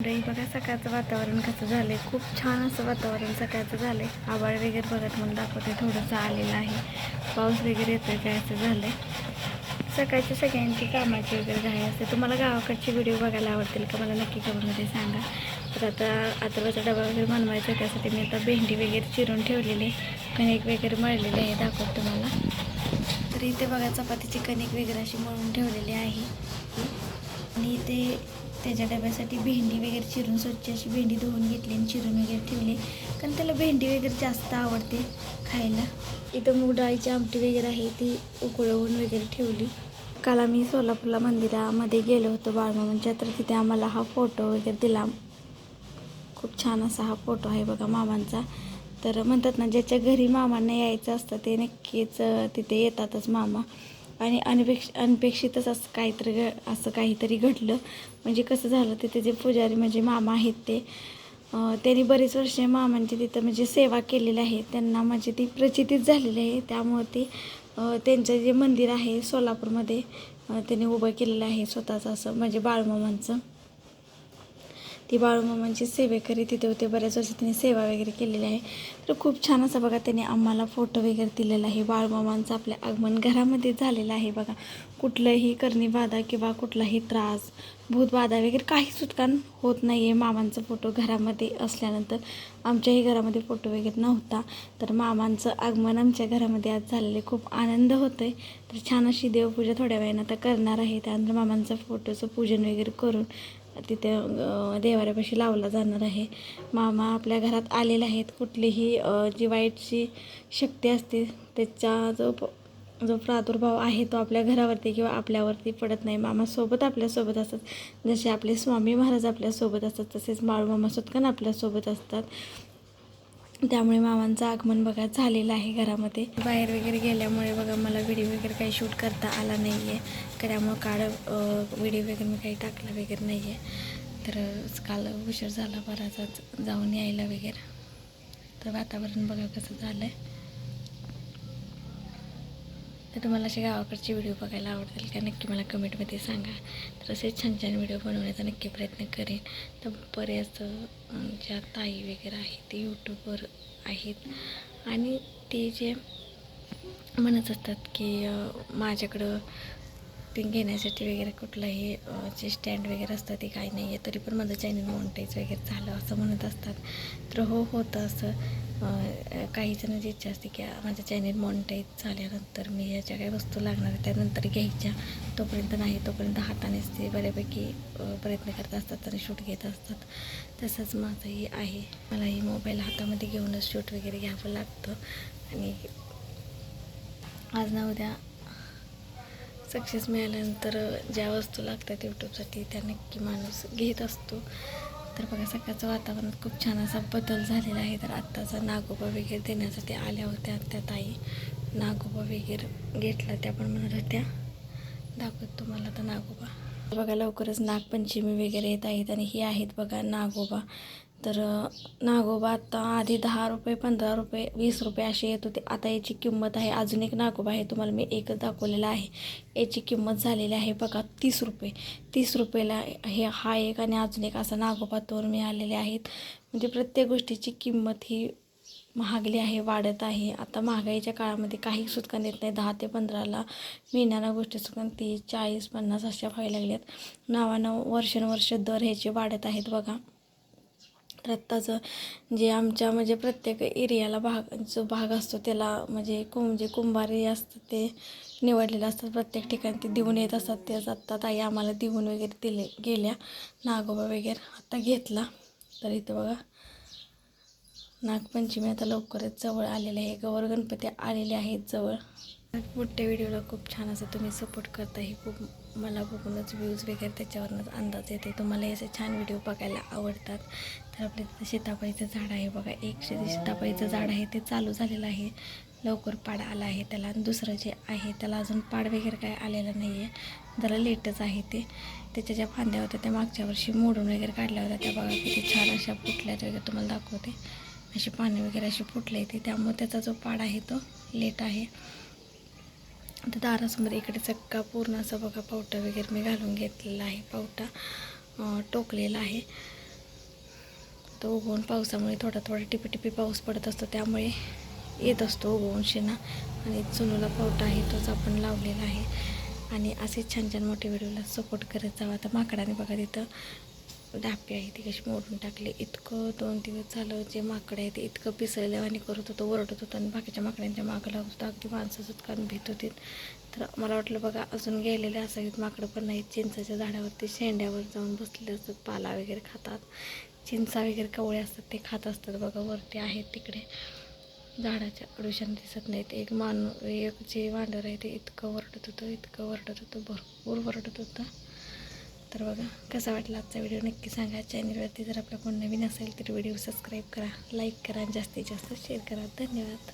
मंडळी बघा सकाळचं वातावरण कसं झालं आहे. खूप छान असं वातावरण सकाळचं झालं आहे. आभाळ वगैरे बघत मला दाखवते थोडंसं आलेलं आहे. पाऊस वगैरे येतोय काय असं झालं आहे. सकाळची सगळ्यांची कामाची वगैरे घाई असते. तुम्हाला गावाकडचे व्हिडिओ बघायला आवडतील का मला नक्की कमेंटमध्ये सांगा. तर आता अथर्वचा डबा वगैरे बनवायचा आहे. त्यासाठी मी आता भेंडी वगैरे चिरून ठेवलेली आहे. कणिक वगैरे मळलेली आहे दाखवत तुम्हाला. तर इथे बघा चपातीची कणिक वगैरे अशी मळून ठेवलेली आहे. आणि इथे त्याच्या डब्यासाठी भेंडी वगैरे चिरून स्वच्छ अशी भेंडी धुवून घेतली आणि चिरून वगैरे ठेवली. कारण त्याला भेंडी वगैरे जास्त आवडते खायला. इथं मूग डाळीची आमटी वगैरे आहे ती उकळवून वगैरे ठेवली. काल आम्ही सोलापूरला मंदिरामध्ये गेलो होतो बाळमामांच्या, तर तिथे आम्हाला हा फोटो वगैरे दिला. खूप छान असा हा फोटो आहे बघा मामांचा. तर म्हणतात ना ज्याच्या घरी मामांना यायचं असतं ते नक्कीच तिथे येतातच मामा. आणि अनपेक्षितच असं काहीतरी घडलं. म्हणजे कसं झालं ते जे पुजारी म्हणजे मामा आहेत ते त्यांनी बरीच वर्षे मामांची तिथं म्हणजे सेवा केलेली आहे. त्यांना म्हणजे ती प्रचितीच झालेली आहे. त्यामुळे ते त्यांचं जे मंदिर आहे सोलापूरमध्ये त्यांनी उभं केलेलं आहे स्वतःचं असं म्हणजे बाळमामांचं. ती बाळूमामांची सेवेकरी तिथे होते. बऱ्याच वर्षी त्यांनी सेवा वगैरे केलेली आहे. तर खूप छान असं बघा त्यांनी आम्हाला फोटो वगैरे दिलेला आहे. बाळूमामांचं आपल्या आगमन घरामध्ये झालेलं आहे बघा. कुठलंही करणी-बाधा किंवा कुठलाही त्रास भूतबाधा वगैरे काही सुटका होत नाही आहे मामांचा फोटो घरामध्ये असल्यानंतर. आमच्याही घरामध्ये फोटो वगैरे नव्हता. तर मामांचं आगमन आमच्या घरामध्ये आज झालेले खूप आनंद होतो आहे. तर छान अशी देवपूजा थोड्या वेळानं आता करणार आहे. त्यानंतर मामांचं फोटोचं पूजन वगैरे करून तिथे देवाऱ्यापाशी लावला जाणार आहे. मामा आपल्या घरात आलेले आहेत. कुठलीही जी वाईटची शक्ती असते त्याचा जो प्रादुर्भाव आहे तो आपल्या घरावरती किंवा आपल्यावरती पडत नाही. मामासोबत आपल्यासोबत असतात. जसे आपले स्वामी महाराज आपल्यासोबत असतात तसेच बाळूमामा सुटकन आपल्यासोबत असतात. त्यामुळे मामांचं आगमन बघा झालेलं आहे घरामध्ये. बाहेर वगैरे गेल्यामुळे बघा मला व्हिडिओ वगैरे काही शूट करता आला नाही आहे. त्यामुळं व्हिडिओ वगैरे मी काही टाकला वगैरे नाही आहे. तर काल उशीर झाला बराच जाऊन यायला वगैरे. तर वातावरण बघा कसं झालं आहे. तर तुम्हाला असे गावाकडचे व्हिडिओ बघायला आवडतील का नक्की मला कमेंटमध्ये सांगा. तर असेच छान छान व्हिडिओ बनवण्याचा नक्की प्रयत्न करेन. तर बऱ्याच ज्या ताई वगैरे आहेत ते यूट्यूबवर आहेत आणि ते जे म्हणत असतात की माझ्याकडं ते घेण्यासाठी वगैरे कुठलाही जे स्टँड वगैरे असतं ते काही नाही आहे, तरी पण माझं चॅनल मॉनिटाईज वगैरे झालं असं म्हणत असतात. तर होतं असं. काही जणांची इच्छा असते की माझं चॅनल मॉनिटाईज झाल्यानंतर मी याच्या काही वस्तू लागणार आहे त्यानंतर घ्यायच्या. तोपर्यंत नाही, तोपर्यंत हातानेच ते बऱ्यापैकी प्रयत्न करत असतात आणि शूट घेत असतात. तसंच माझंही आहे. मलाही मोबाईल हातामध्ये घेऊनच शूट वगैरे घ्यावं लागतं. आणि आज ना उद्या सक्सेस मिळाल्यानंतर ज्या वस्तू लागतात यूट्यूबसाठी त्या नक्की माणूस घेत असतो. तर बघा सकाळचं वातावरणात खूप छान असा बदल झालेला आहे. तर आत्ताचा नागोबा वगैरे देण्यासाठी आल्या होत्या त्या ताई. नागोबा वगैरे घेतला त्या पण म्हणत होत्या दाखवत तुम्हाला तर नागोबा. बघा लवकरच नागपंचमी वगैरे येत आहेत आणि ही आहेत बघा नागोबा. तर नागोबा आता आधी 10 रुपये 15 रुपये 20 रुपये असे येत होते. आता याची किंमत आहे. अजून एक नागोबा आहे तुम्हाला मी एकच दाखवलेला आहे. याची किंमत झालेली आहे बघा 30 रुपये. 30 रुपयाला हा एक आणि अजून एक असा नागोबा तोर मिळालेले आहेत. म्हणजे प्रत्येक गोष्टीची किंमत ही महागली आहे, वाढत आहे. आता महागाईच्या काळामध्ये काही सुटका देत नाही. 10 ते 15ला मिळणाऱ्या गोष्टी सुटका 30 40 50 अशा व्हायला लागल्यात. नावानं वर्षानुवर्ष दर ह्याचे वाढत आहेत बघा. तर आत्ताचं जे आमच्या म्हणजे प्रत्येक एरियाला जो भाग असतो त्याला म्हणजे कुंभारी असतं ते निवडलेलं असतात. प्रत्येक ठिकाणी ते देऊन येत असतात. तेच आत्ता ताई आम्हाला देऊन वगैरे गेल्या नागोबा वगैरे आता घेतला. तर इथं बघा नागपंचमी आता लवकरच जवळ आलेले आहे. गौर गणपती आलेले आहेत जवळ. मोठ्या व्हिडिओला खूप छान असं तुम्ही सपोर्ट करता. हे खूप मला बघूनच व्ह्यूज वगैरे त्याच्यावरूनच अंदाज येते. तुम्हाला असे छान व्हिडिओ बघायला आवडतात. तर आपल्या तिथं सीताफळीचं झाड आहे बघा. एक सीताफळीचं झाड आहे ते चालू झालेलं आहे. लवकर पाड आला आहे त्याला. आणि दुसरं जे आहे त्याला अजून पाड वगैरे काय आलेलं नाही आहे. जरा लेटच आहे ते. त्याच्या ज्या फांद्या होत्या त्या मागच्या वर्षी मोडून वगैरे काढल्या होत्या. त्या बघा किती छान अशा फुटल्यात वगैरे तुम्हाला दाखवते. अशी पाने वगैरे अशी फुटले ते. त्यामुळे त्याचा जो पाड आहे तो लेट आहे. आता दारासमोर इकडे चक्का पूर्ण असं बघा पावटा वगैरे मी घालून घेतलेला आहे. पावटा टोकलेला आहे. तो उगवून पावसामुळे थोडा थोडा टिपी पाऊस पडत असतो, त्यामुळे येत असतो उगवून शेणा. आणि चुनूला पावटा आहे तोच आपण लावलेला आहे. आणि असे छान छान मोठे व्हिडिओला सपोर्ट करत जावं. आता माकडाने बघा तिथं डापी आहे ती कशी मोडून टाकली. इतकं 2 दिवस झालं जे माकडं आहे ते इतकं पिसळल्यावानी करत होतं, ओरडत होतं आणि बाकीच्या माकड्यांच्या मागं लागत होतं. अगदी माणसं सुटकान भीत होती. तर मला वाटलं बघा अजून गेलेले असावीत माकडं, पण नाही. चिंचाच्या झाडावरती शेंड्यावर जाऊन बसलेले असतात, पाला वगैरे खातात, चिंचा वगैरे कवळे असतात ते खात असतात बघा. वरती आहेत तिकडे झाडाच्या अडुशाने दिसत नाहीत. एक जे वांडर आहे ते इतकं ओरडत होतं, भरपूर ओरडत होतं. तर बघा कसा वाटला आजचा व्हिडिओ नक्की सांगा. चॅनलवरती जर आपला कोण नवीन असेल तर व्हिडिओ सबस्क्राईब करा, लाईक करा आणि जास्तीत जास्त शेअर करा. धन्यवाद.